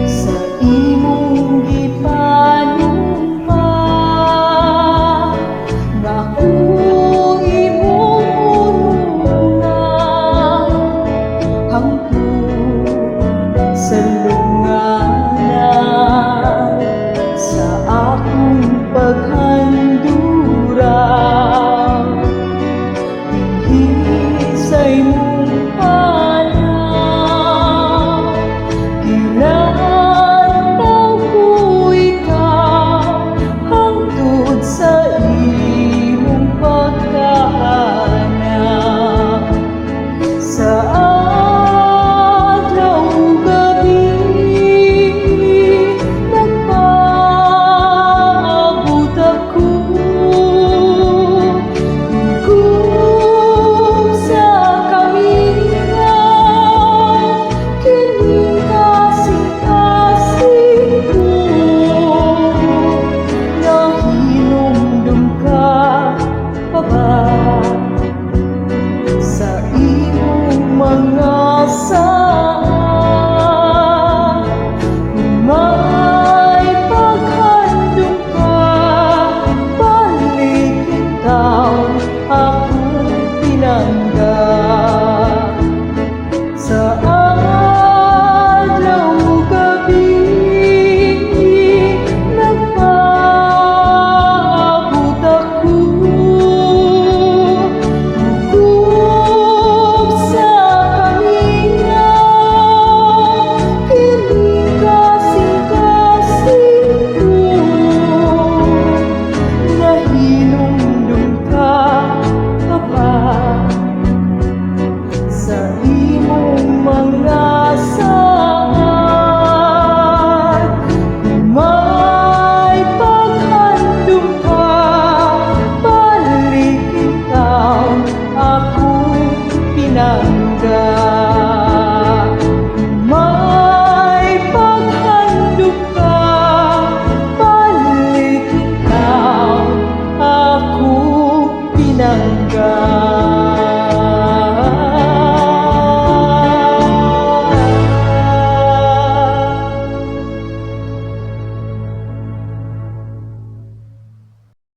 sa imong gipanumpa nga akong imong unungan hangtod sa lunganan sa akong paghandura dinhi sa imong panahon. Ginantaw ko ikaw hangtod sa imong pagkahanap sa adlaw gabi nagpaabot ako tungkol sa kamingaw kining kasing-kasing ko nahinumdum ka pa ba sa imong mga saan kung may paghandom ka balik ikaw akong pinangga sa adlaw gabi nagpaabot ako tungkol sa kamingaw kining kasing-kasing ko nahinumdum ka pa ba sa imong mga saan kung may paghandom ka balik ikaw akong pinangga